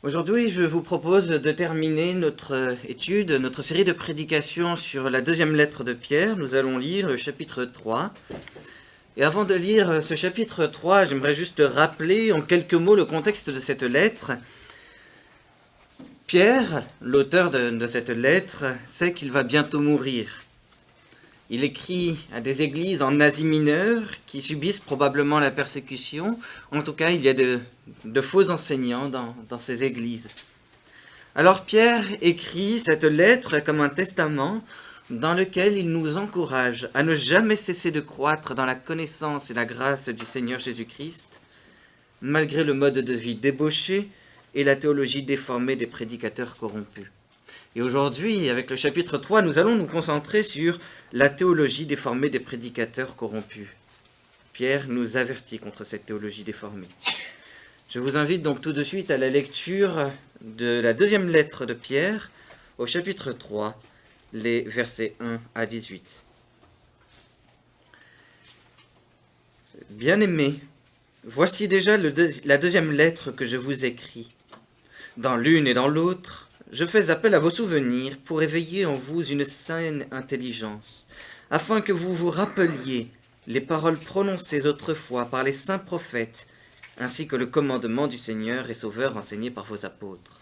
Aujourd'hui, je vous propose de terminer notre étude, notre série de prédications sur la deuxième lettre de Pierre. Nous allons lire le chapitre 3. Et avant de lire ce chapitre 3, j'aimerais juste rappeler en quelques mots le contexte de cette lettre. Pierre, l'auteur de cette lettre, sait qu'il va bientôt mourir. Il écrit à des églises en Asie mineure qui subissent probablement la persécution. En tout cas, il y a de faux enseignants dans ces églises. Alors Pierre écrit cette lettre comme un testament dans lequel il nous encourage à ne jamais cesser de croître dans la connaissance et la grâce du Seigneur Jésus-Christ, malgré le mode de vie débauché et la théologie déformée des prédicateurs corrompus. Et aujourd'hui, avec le chapitre 3, nous allons nous concentrer sur la théologie déformée des prédicateurs corrompus. Pierre nous avertit contre cette théologie déformée. Je vous invite donc tout de suite à la lecture de la deuxième lettre de Pierre, au chapitre 3, les versets 1 à 18. Bien-aimés, voici déjà la deuxième lettre que je vous écris. Dans l'une et dans l'autre, je fais appel à vos souvenirs pour éveiller en vous une saine intelligence, afin que vous vous rappeliez les paroles prononcées autrefois par les saints prophètes, ainsi que le commandement du Seigneur et Sauveur enseigné par vos apôtres.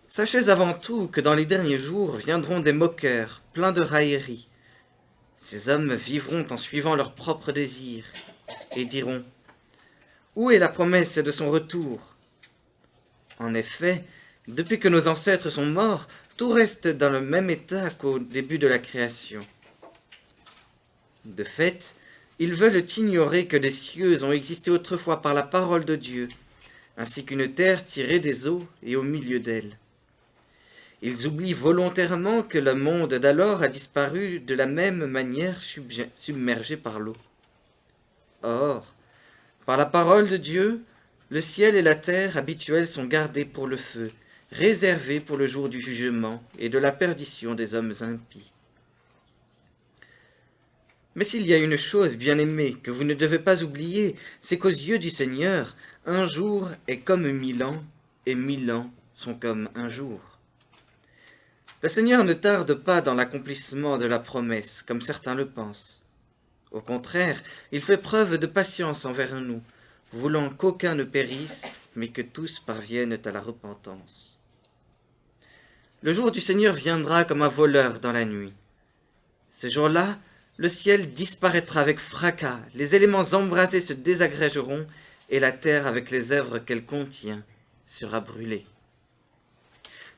Sachez avant tout que dans les derniers jours viendront des moqueurs, pleins de railleries. Ces hommes vivront en suivant leurs propres désirs, et diront « Où est la promesse de son retour ?» En effet, depuis que nos ancêtres sont morts, tout reste dans le même état qu'au début de la création. De fait, ils veulent ignorer que les cieux ont existé autrefois par la parole de Dieu, ainsi qu'une terre tirée des eaux et au milieu d'elle. Ils oublient volontairement que le monde d'alors a disparu de la même manière submergé par l'eau. Or, par la parole de Dieu, le ciel et la terre habituels sont gardés pour le feu, réservés pour le jour du jugement et de la perdition des hommes impies. Mais s'il y a une chose, bien-aimée, que vous ne devez pas oublier, c'est qu'aux yeux du Seigneur, un jour est comme 1000 ans, et 1000 ans sont comme un jour. Le Seigneur ne tarde pas dans l'accomplissement de la promesse, comme certains le pensent. Au contraire, il fait preuve de patience envers nous, voulant qu'aucun ne périsse, mais que tous parviennent à la repentance. Le jour du Seigneur viendra comme un voleur dans la nuit. Ce jour-là, le ciel disparaîtra avec fracas, les éléments embrasés se désagrégeront, et la terre avec les œuvres qu'elle contient sera brûlée.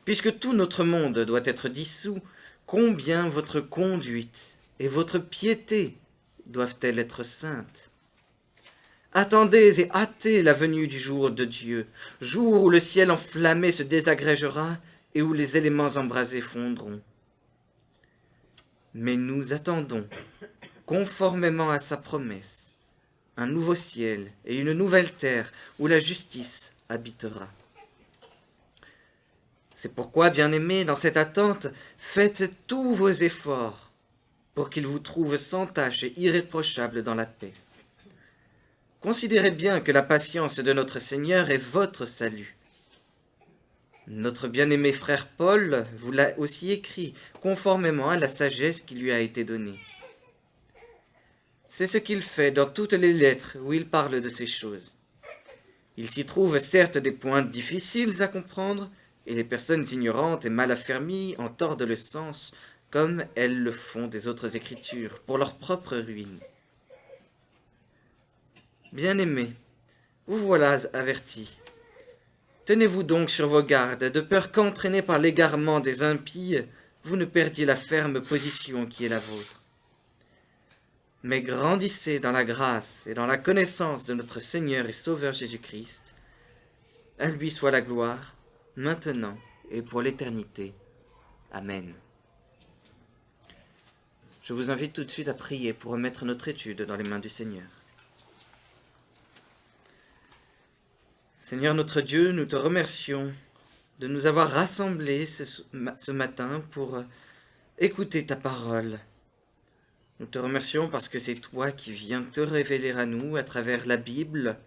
Puisque tout notre monde doit être dissous, combien votre conduite et votre piété doivent-elles être saintes? Attendez et hâtez la venue du jour de Dieu, jour où le ciel enflammé se désagrégera et où les éléments embrasés fondront. Mais nous attendons, conformément à sa promesse, un nouveau ciel et une nouvelle terre où la justice habitera. C'est pourquoi, bien-aimés, dans cette attente, faites tous vos efforts pour qu'il vous trouve sans tache et irréprochable dans la paix. Considérez bien que la patience de notre Seigneur est votre salut. Notre bien-aimé frère Paul vous l'a aussi écrit, conformément à la sagesse qui lui a été donnée. C'est ce qu'il fait dans toutes les lettres où il parle de ces choses. Il s'y trouve certes des points difficiles à comprendre, et les personnes ignorantes et mal affermies en tordent le sens, comme elles le font des autres écritures, pour leur propre ruine. Bien-aimés, vous voilà avertis. Tenez-vous donc sur vos gardes, de peur qu'entraînés par l'égarement des impies, vous ne perdiez la ferme position qui est la vôtre. Mais grandissez dans la grâce et dans la connaissance de notre Seigneur et Sauveur Jésus-Christ. À lui soit la gloire, maintenant et pour l'éternité. Amen. Je vous invite tout de suite à prier pour remettre notre étude dans les mains du Seigneur. Seigneur notre Dieu, nous te remercions de nous avoir rassemblés ce matin pour écouter ta parole. Nous te remercions parce que c'est toi qui viens te révéler à nous à travers la Bible.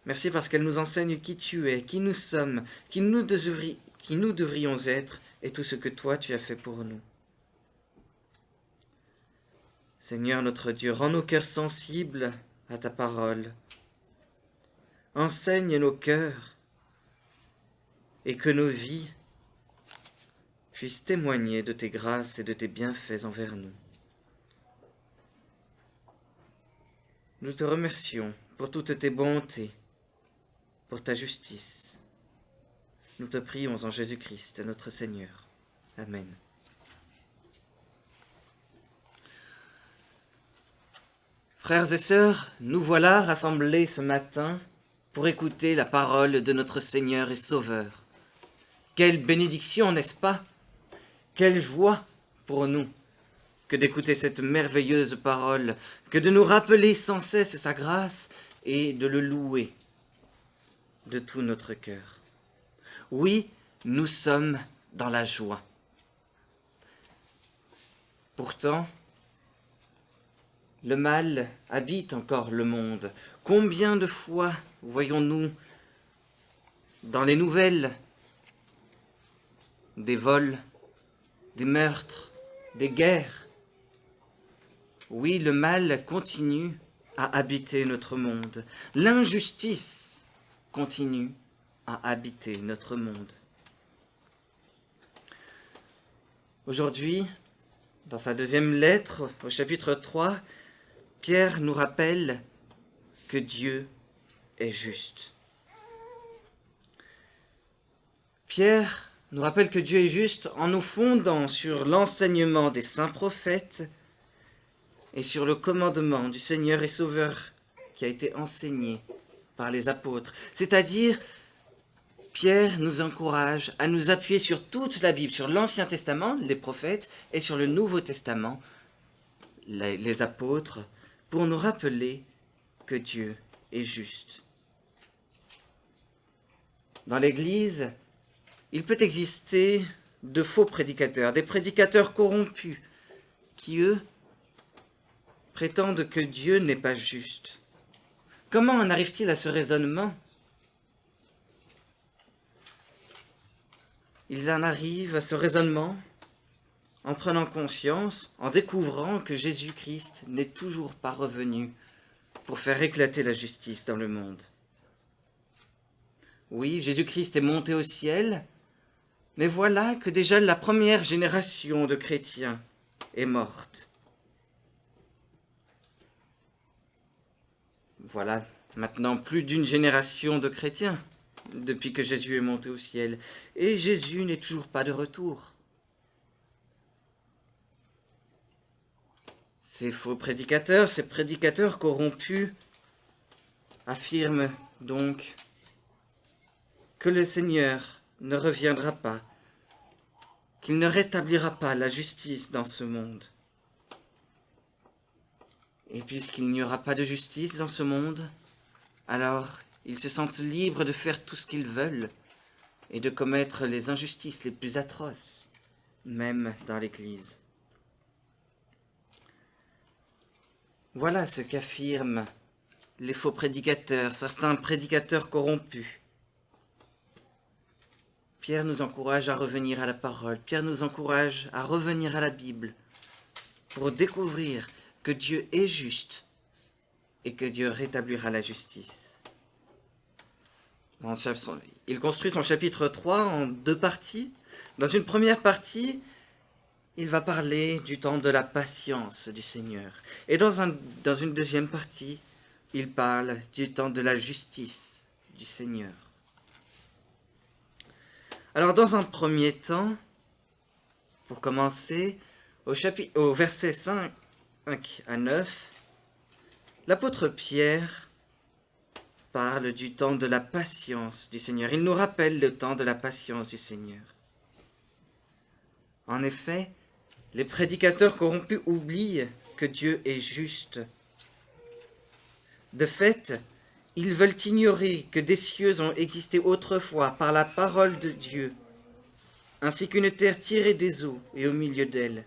Merci parce qu'elle nous enseigne qui tu es, qui nous sommes, qui nous devrions être et tout ce que toi tu as fait pour nous. Seigneur notre Dieu, rends nos cœurs sensibles à ta parole. Enseigne nos cœurs et que nos vies puissent témoigner de tes grâces et de tes bienfaits envers nous. Nous te remercions pour toutes tes bontés, pour ta justice. Nous te prions en Jésus-Christ, notre Seigneur. Amen. Frères et sœurs, nous voilà rassemblés ce matin pour écouter la parole de notre Seigneur et Sauveur. Quelle bénédiction, n'est-ce pas? Quelle joie pour nous que d'écouter cette merveilleuse parole, que de nous rappeler sans cesse sa grâce et de le louer de tout notre cœur. Oui, nous sommes dans la joie. Pourtant, le mal habite encore le monde. Combien de fois voyons-nous dans les nouvelles des vols, des meurtres, des guerres? Oui, le mal continue à habiter notre monde. L'injustice continue à habiter notre monde. Aujourd'hui, dans sa deuxième lettre, au chapitre 3, Pierre nous rappelle que Dieu est juste. Pierre nous rappelle que Dieu est juste en nous fondant sur l'enseignement des saints prophètes et sur le commandement du Seigneur et Sauveur qui a été enseigné par les apôtres. C'est-à-dire, Pierre nous encourage à nous appuyer sur toute la Bible, sur l'Ancien Testament, les prophètes, et sur le Nouveau Testament, les apôtres, pour nous rappeler que Dieu est juste. Dans l'Église, il peut exister de faux prédicateurs, des prédicateurs corrompus, qui, eux, prétendent que Dieu n'est pas juste. Comment en arrive-t-il à ce raisonnement? Ils en arrivent à ce raisonnement en prenant conscience, en découvrant que Jésus-Christ n'est toujours pas revenu pour faire éclater la justice dans le monde. Oui, Jésus-Christ est monté au ciel, mais voilà que déjà la première génération de chrétiens est morte. Voilà maintenant plus d'une génération de chrétiens depuis que Jésus est monté au ciel, et Jésus n'est toujours pas de retour. Ces faux prédicateurs, ces prédicateurs corrompus, affirment donc que le Seigneur ne reviendra pas, qu'il ne rétablira pas la justice dans ce monde. Et puisqu'il n'y aura pas de justice dans ce monde, alors ils se sentent libres de faire tout ce qu'ils veulent et de commettre les injustices les plus atroces, même dans l'Église. Voilà ce qu'affirment les faux prédicateurs, certains prédicateurs corrompus. Pierre nous encourage à revenir à la parole, Pierre nous encourage à revenir à la Bible pour découvrir que Dieu est juste et que Dieu rétablira la justice. Il construit son chapitre 3 en 2 parties. Dans une première partie, il va parler du temps de la patience du Seigneur. Et dans une deuxième partie, il parle du temps de la justice du Seigneur. Alors dans un premier temps, pour commencer, au verset 5 à 9, l'apôtre Pierre parle du temps de la patience du Seigneur. Il nous rappelle le temps de la patience du Seigneur. En effet, les prédicateurs corrompus oublient que Dieu est juste. De fait, ils veulent ignorer que des cieux ont existé autrefois par la parole de Dieu, ainsi qu'une terre tirée des eaux et au milieu d'elle.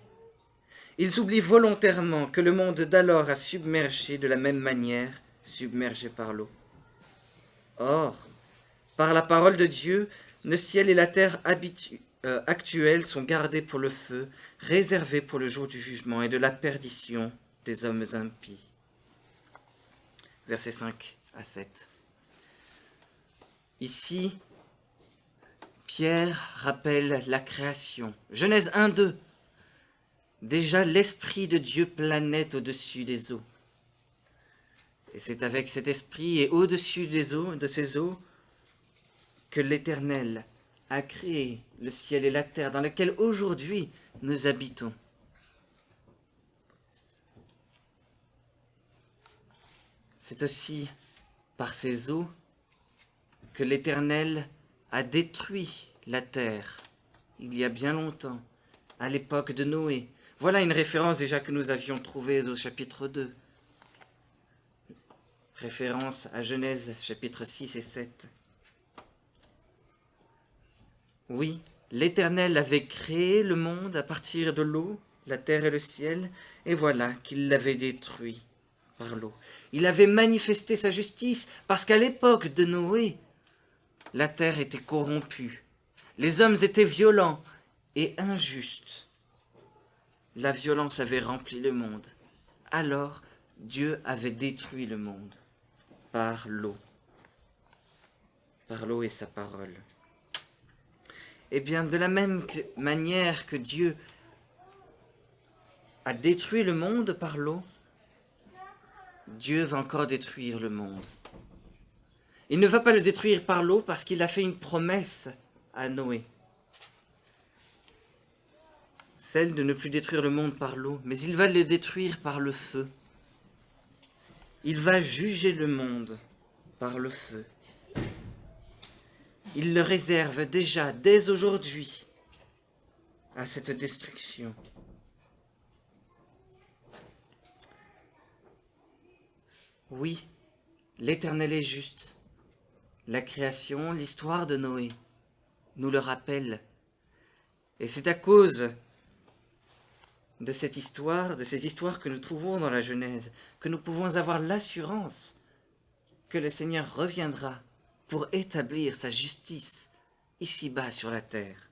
Ils oublient volontairement que le monde d'alors a submergé de la même manière, submergé par l'eau. Or, par la parole de Dieu, le ciel et la terre actuels sont gardés pour le feu, réservés pour le jour du jugement et de la perdition des hommes impies. Versets 5 à 7. Ici, Pierre rappelle la création. Genèse 1, 2. Déjà l'Esprit de Dieu planait au-dessus des eaux. Et c'est avec cet esprit et au-dessus des eaux, de ces eaux, que l'Éternel a créé le ciel et la terre dans lesquels aujourd'hui nous habitons. C'est aussi par ces eaux que l'Éternel a détruit la terre il y a bien longtemps, à l'époque de Noé. Voilà une référence déjà que nous avions trouvée au chapitre 2. Référence à Genèse chapitre 6 et 7. Oui, l'Éternel avait créé le monde à partir de l'eau, la terre et le ciel, et voilà qu'il l'avait détruit par l'eau. Il avait manifesté sa justice parce qu'à l'époque de Noé, la terre était corrompue. Les hommes étaient violents et injustes. La violence avait rempli le monde. Alors, Dieu avait détruit le monde par l'eau et sa parole. Eh bien, de la même manière que Dieu a détruit le monde par l'eau, Dieu va encore détruire le monde. Il ne va pas le détruire par l'eau parce qu'il a fait une promesse à Noé. Celle de ne plus détruire le monde par l'eau, mais il va le détruire par le feu. Il va juger le monde par le feu. Il le réserve déjà, dès aujourd'hui, à cette destruction. Oui, l'Éternel est juste. La création, l'histoire de Noé, nous le rappelle. Et c'est à cause de cette histoire, de ces histoires que nous trouvons dans la Genèse, que nous pouvons avoir l'assurance que le Seigneur reviendra pour établir sa justice ici-bas sur la terre.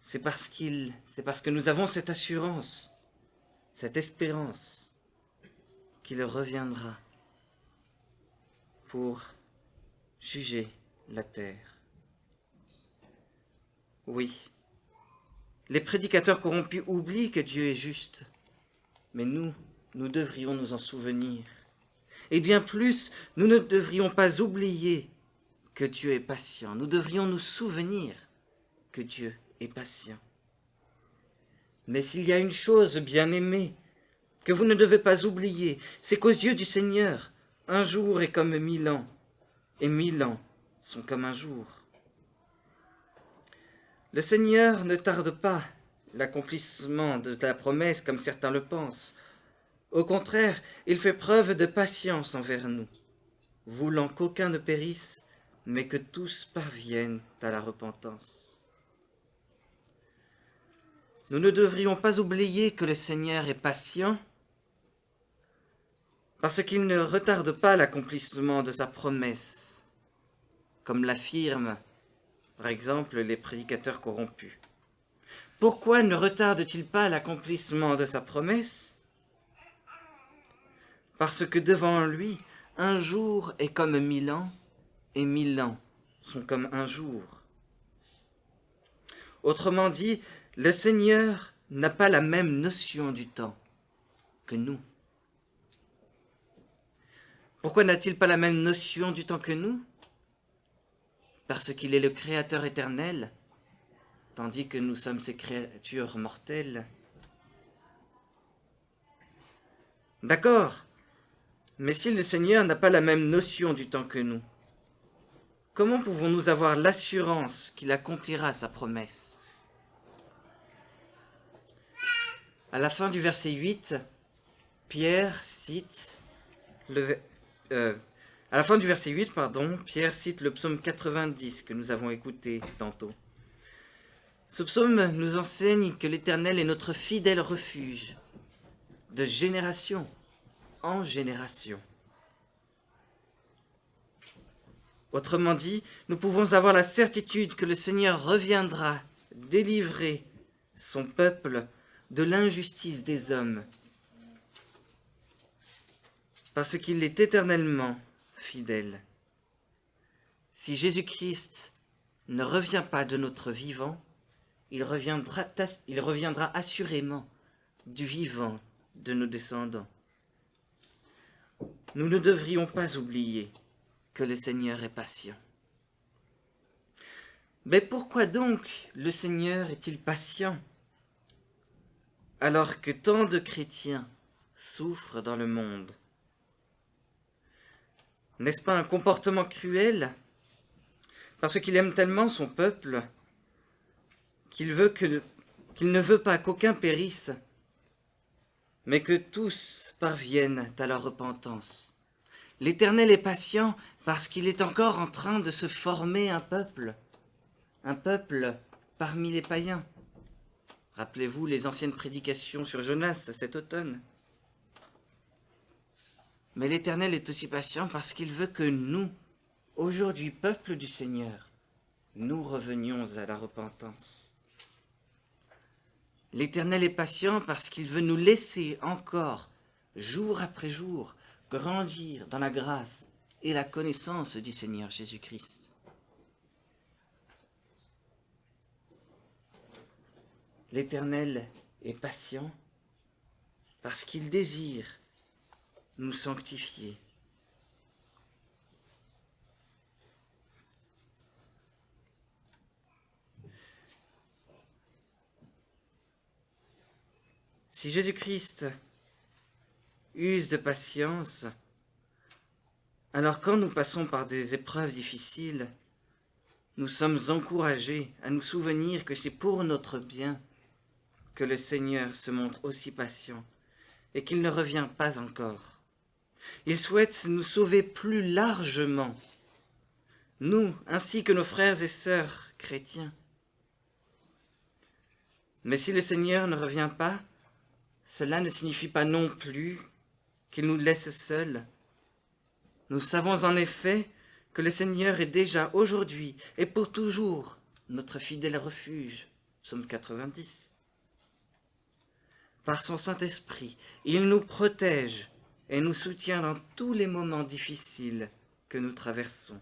C'est parce que nous avons cette assurance, cette espérance, qu'il reviendra pour juger la terre. Oui, les prédicateurs corrompus oublient que Dieu est juste, mais nous devrions nous en souvenir. Et bien plus, nous ne devrions pas oublier que Dieu est patient. Nous devrions nous souvenir que Dieu est patient. Mais s'il y a une chose, bien-aimée, que vous ne devez pas oublier, c'est qu'aux yeux du Seigneur, un jour est comme 1000 ans, et 1000 ans sont comme un jour. Le Seigneur ne tarde pas l'accomplissement de la promesse comme certains le pensent. Au contraire, il fait preuve de patience envers nous, voulant qu'aucun ne périsse, mais que tous parviennent à la repentance. Nous ne devrions pas oublier que le Seigneur est patient, parce qu'il ne retarde pas l'accomplissement de sa promesse, comme l'affirment, par exemple, les prédicateurs corrompus. Pourquoi ne retarde-t-il pas l'accomplissement de sa promesse ? Parce que devant lui, un jour est comme 1000 ans, et 1000 ans sont comme un jour. Autrement dit, le Seigneur n'a pas la même notion du temps que nous. Pourquoi n'a-t-il pas la même notion du temps que nous ? Parce qu'il est le Créateur éternel, tandis que nous sommes ses créatures mortelles. D'accord, mais si le Seigneur n'a pas la même notion du temps que nous, comment pouvons-nous avoir l'assurance qu'il accomplira sa promesse ? À la fin du verset 8, Pierre cite Pierre cite le psaume 90 que nous avons écouté tantôt. Ce psaume nous enseigne que l'Éternel est notre fidèle refuge, de génération en génération. Autrement dit, nous pouvons avoir la certitude que le Seigneur reviendra délivrer son peuple de l'injustice des hommes, parce qu'il est éternellement fidèle. Si Jésus-Christ ne revient pas de notre vivant, il reviendra assurément du vivant de nos descendants. Nous ne devrions pas oublier que le Seigneur est patient. Mais pourquoi donc le Seigneur est-il patient alors que tant de chrétiens souffrent dans le monde? N'est-ce pas un comportement cruel? Parce qu'il aime tellement son peuple qu'il ne veut pas qu'aucun périsse, mais que tous parviennent à la repentance. L'Éternel est patient parce qu'il est encore en train de se former un peuple parmi les païens. Rappelez-vous les anciennes prédications sur Jonas cet automne. Mais l'Éternel est aussi patient parce qu'il veut que nous, aujourd'hui peuple du Seigneur, nous revenions à la repentance. L'Éternel est patient parce qu'il veut nous laisser encore, jour après jour, grandir dans la grâce et la connaissance du Seigneur Jésus-Christ. L'Éternel est patient parce qu'il désire nous sanctifier. Si Jésus-Christ use de patience, alors quand nous passons par des épreuves difficiles, nous sommes encouragés à nous souvenir que c'est pour notre bien que le Seigneur se montre aussi patient et qu'il ne revient pas encore. Il souhaite nous sauver plus largement, nous ainsi que nos frères et sœurs chrétiens. Mais si le Seigneur ne revient pas, cela ne signifie pas non plus qu'il nous laisse seuls. Nous savons en effet que le Seigneur est déjà aujourd'hui et pour toujours notre fidèle refuge. Psaume 90. Par son Saint-Esprit, il nous protège et nous soutient dans tous les moments difficiles que nous traversons.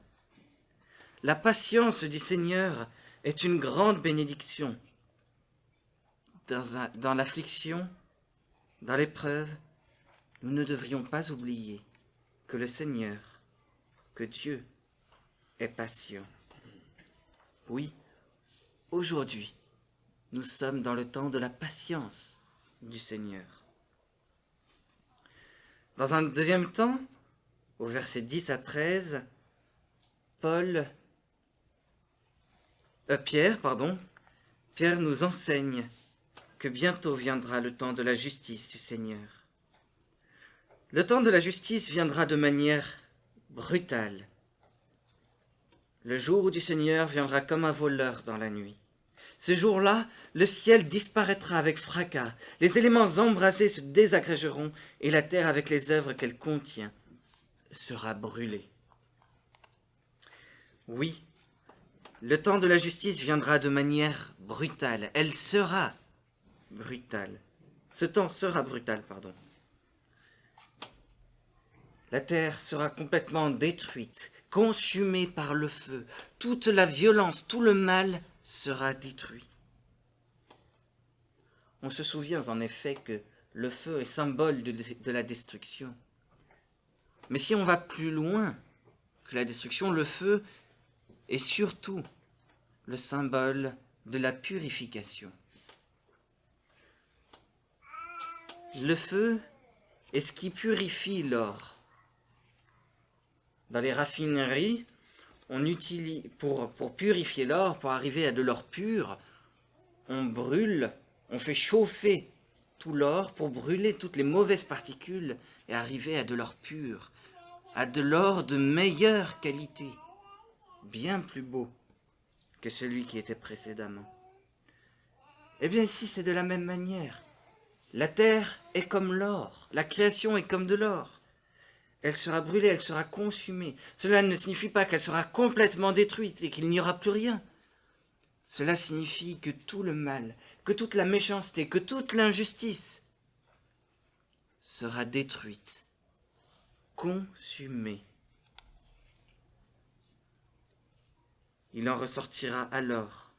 La patience du Seigneur est une grande bénédiction. Dans l'affliction, dans l'épreuve, nous ne devrions pas oublier que le Seigneur, que Dieu est patient. Oui, aujourd'hui, nous sommes dans le temps de la patience du Seigneur. Dans un deuxième temps, au verset 10 à 13, Pierre nous enseigne que bientôt viendra le temps de la justice du Seigneur. Le temps de la justice viendra de manière brutale. Le jour du Seigneur viendra comme un voleur dans la nuit. Ce jour-là, le ciel disparaîtra avec fracas, les éléments embrasés se désagrégeront et la terre avec les œuvres qu'elle contient sera brûlée. Oui, le temps de la justice viendra de manière brutale. Elle sera brutale. Ce temps sera brutal, La terre sera complètement détruite, consumée par le feu. Toute la violence, tout le mal sera détruit. On se souvient en effet que le feu est symbole de la destruction. Mais si on va plus loin que la destruction, le feu est surtout le symbole de la purification. Le feu est ce qui purifie l'or. Dans les raffineries, on utilise pour purifier l'or, pour arriver à de l'or pur, on brûle, on fait chauffer tout l'or pour brûler toutes les mauvaises particules et arriver à de l'or pur, à de l'or de meilleure qualité, bien plus beau que celui qui était précédemment. Eh bien ici, c'est de la même manière. La terre est comme l'or, la création est comme de l'or. Elle sera brûlée, elle sera consumée. Cela ne signifie pas qu'elle sera complètement détruite et qu'il n'y aura plus rien. Cela signifie que tout le mal, que toute la méchanceté, que toute l'injustice sera détruite, consumée. Il en ressortira alors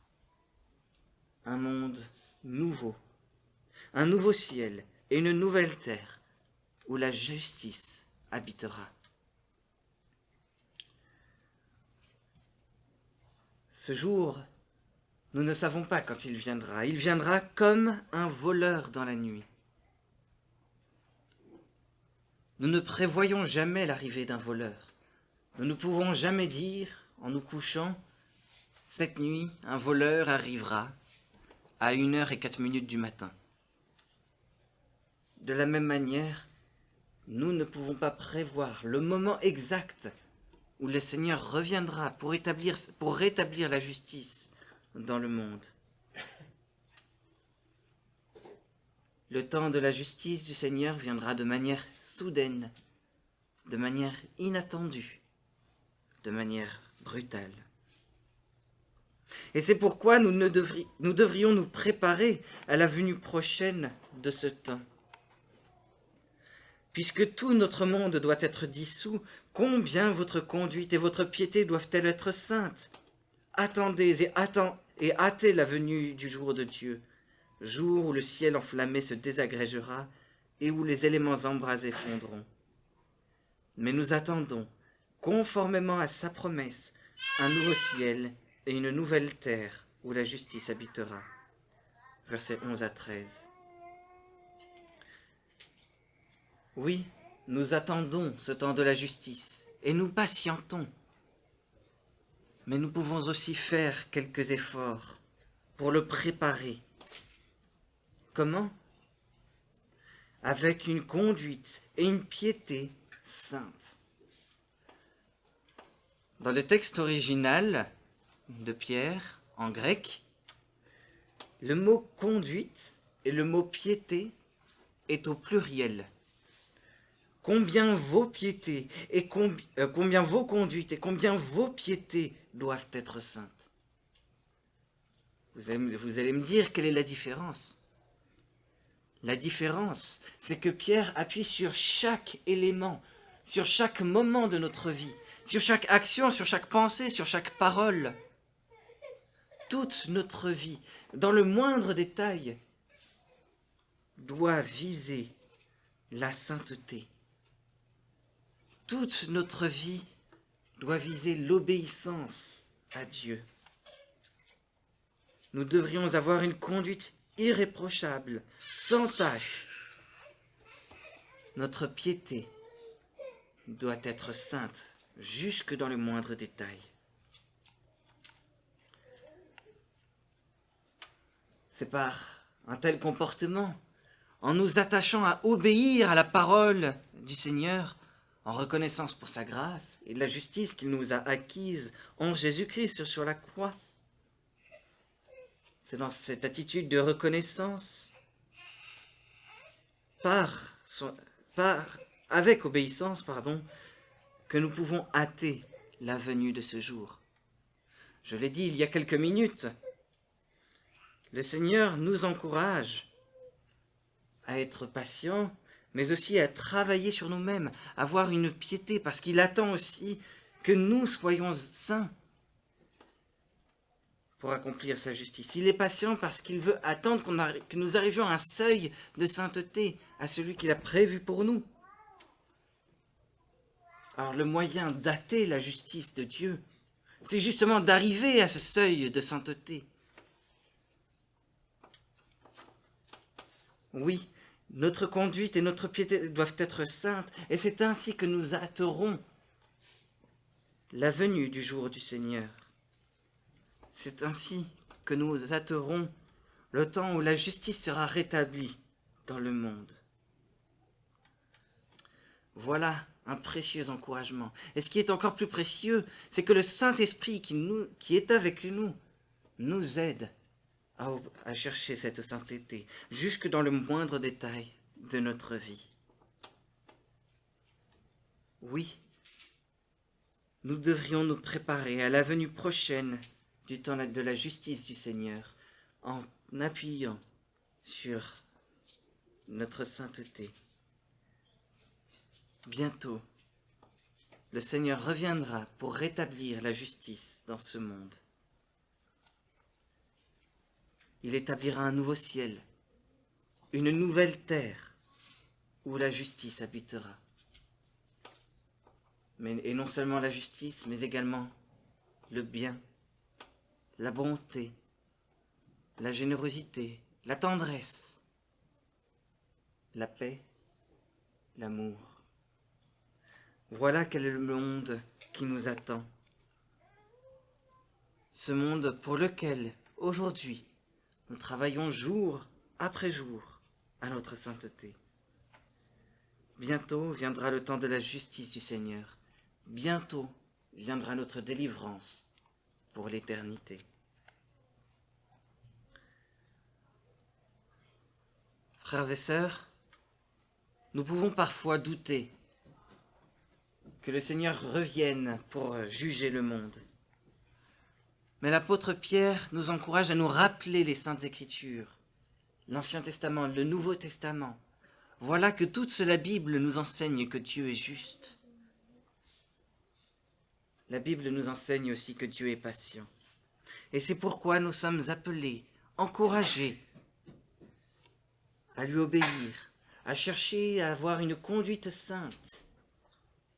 un monde nouveau, un nouveau ciel et une nouvelle terre où la justice habitera. Ce jour, nous ne savons pas quand il viendra. Il viendra comme un voleur dans la nuit. Nous ne prévoyons jamais l'arrivée d'un voleur. Nous ne pouvons jamais dire, en nous couchant, cette nuit, un voleur arrivera à 1h04 du matin. De la même manière, nous ne pouvons pas prévoir le moment exact où le Seigneur reviendra pour rétablir la justice dans le monde. Le temps de la justice du Seigneur viendra de manière soudaine, de manière inattendue, de manière brutale. Et c'est pourquoi nous devrions nous préparer à la venue prochaine de ce temps. Puisque tout notre monde doit être dissous, combien votre conduite et votre piété doivent-elles être saintes? Attendez et hâtez la venue du jour de Dieu, jour où le ciel enflammé se désagrégera et où les éléments embrasés fondront. Mais nous attendons, conformément à sa promesse, un nouveau ciel et une nouvelle terre où la justice habitera. Versets 11 à 13. Oui, nous attendons ce temps de la justice et nous patientons. Mais nous pouvons aussi faire quelques efforts pour le préparer. Comment? Avec une conduite et une piété sainte. Dans le texte original de Pierre, en grec, le mot conduite et le mot piété est au pluriel. Combien vos piétés et combien vos conduites et combien vos piétés doivent être saintes. Vous allez me dire quelle est la différence. La différence, c'est que Pierre appuie sur chaque élément, sur chaque moment de notre vie, sur chaque action, sur chaque pensée, sur chaque parole. Toute notre vie, dans le moindre détail, doit viser la sainteté. Toute notre vie doit viser l'obéissance à Dieu. Nous devrions avoir une conduite irréprochable, sans tache. Notre piété doit être sainte, jusque dans le moindre détail. C'est par un tel comportement, en nous attachant à obéir à la parole du Seigneur, en reconnaissance pour sa grâce et de la justice qu'il nous a acquise en Jésus-Christ sur la croix. C'est dans cette attitude de reconnaissance, avec obéissance, que nous pouvons hâter la venue de ce jour. Je l'ai dit il y a quelques minutes, le Seigneur nous encourage à être patients, mais aussi à travailler sur nous-mêmes, à avoir une piété, parce qu'il attend aussi que nous soyons saints pour accomplir sa justice. Il est patient parce qu'il veut attendre que nous arrivions à un seuil de sainteté, à celui qu'il a prévu pour nous. Alors le moyen d'hâter la justice de Dieu, c'est justement d'arriver à ce seuil de sainteté. Oui, notre conduite et notre piété doivent être saintes, et c'est ainsi que nous hâterons la venue du jour du Seigneur. C'est ainsi que nous hâterons le temps où la justice sera rétablie dans le monde. Voilà un précieux encouragement. Et ce qui est encore plus précieux, c'est que le Saint-Esprit qui est avec nous aide à chercher cette sainteté, jusque dans le moindre détail de notre vie. Oui, nous devrions nous préparer à la venue prochaine du temps de la justice du Seigneur en appuyant sur notre sainteté. Bientôt, le Seigneur reviendra pour rétablir la justice dans ce monde. Il établira un nouveau ciel, une nouvelle terre où la justice habitera. Et non seulement la justice, mais également le bien, la bonté, la générosité, la tendresse, la paix, l'amour. Voilà quel est le monde qui nous attend. Ce monde pour lequel, aujourd'hui, nous travaillons jour après jour à notre sainteté. Bientôt viendra le temps de la justice du Seigneur. Bientôt viendra notre délivrance pour l'éternité. Frères et sœurs, nous pouvons parfois douter que le Seigneur revienne pour juger le monde. Mais l'apôtre Pierre nous encourage à nous rappeler les Saintes Écritures, l'Ancien Testament, le Nouveau Testament. Voilà que toute la Bible nous enseigne que Dieu est juste. La Bible nous enseigne aussi que Dieu est patient. Et c'est pourquoi nous sommes appelés, encouragés à lui obéir, à chercher à avoir une conduite sainte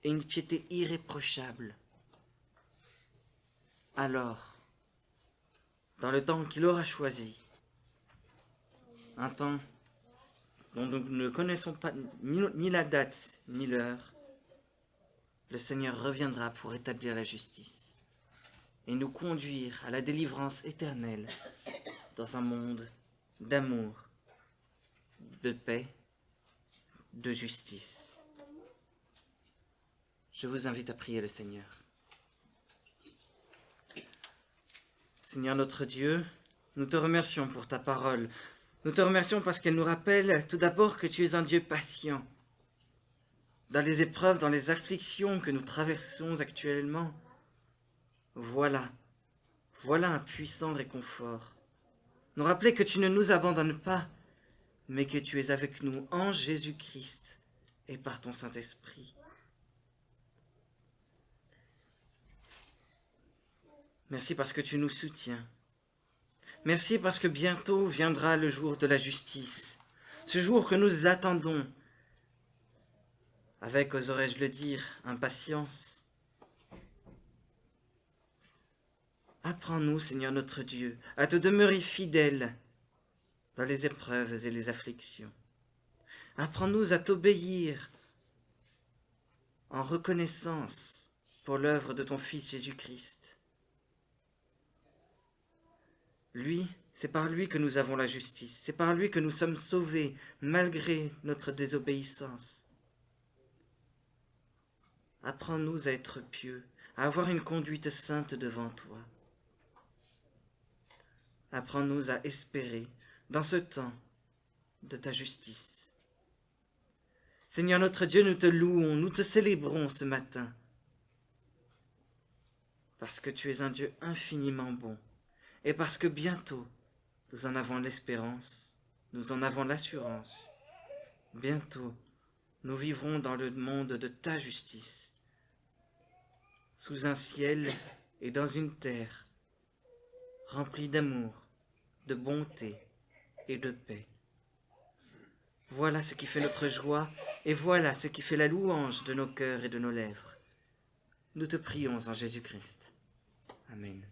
et une piété irréprochable. Alors, dans le temps qu'il aura choisi, un temps dont nous ne connaissons pas ni la date ni l'heure, le Seigneur reviendra pour établir la justice et nous conduire à la délivrance éternelle dans un monde d'amour, de paix, de justice. Je vous invite à prier le Seigneur. Seigneur notre Dieu, nous te remercions pour ta parole. Nous te remercions parce qu'elle nous rappelle tout d'abord que tu es un Dieu patient. Dans les épreuves, dans les afflictions que nous traversons actuellement, voilà un puissant réconfort. Nous rappeler que tu ne nous abandonnes pas, mais que tu es avec nous en Jésus-Christ et par ton Saint-Esprit. Merci parce que tu nous soutiens. Merci parce que bientôt viendra le jour de la justice, ce jour que nous attendons avec, oserais-je le dire, impatience. Apprends-nous, Seigneur notre Dieu, à te demeurer fidèle dans les épreuves et les afflictions. Apprends-nous à t'obéir en reconnaissance pour l'œuvre de ton Fils Jésus-Christ. Lui, c'est par lui que nous avons la justice, c'est par lui que nous sommes sauvés malgré notre désobéissance. Apprends-nous à être pieux, à avoir une conduite sainte devant toi. Apprends-nous à espérer dans ce temps de ta justice. Seigneur notre Dieu, nous te louons, nous te célébrons ce matin, parce que tu es un Dieu infiniment bon, et parce que bientôt nous en avons l'espérance, nous en avons l'assurance. Bientôt, nous vivrons dans le monde de ta justice, sous un ciel et dans une terre remplie d'amour, de bonté et de paix. Voilà ce qui fait notre joie, et voilà ce qui fait la louange de nos cœurs et de nos lèvres. Nous te prions en Jésus-Christ. Amen.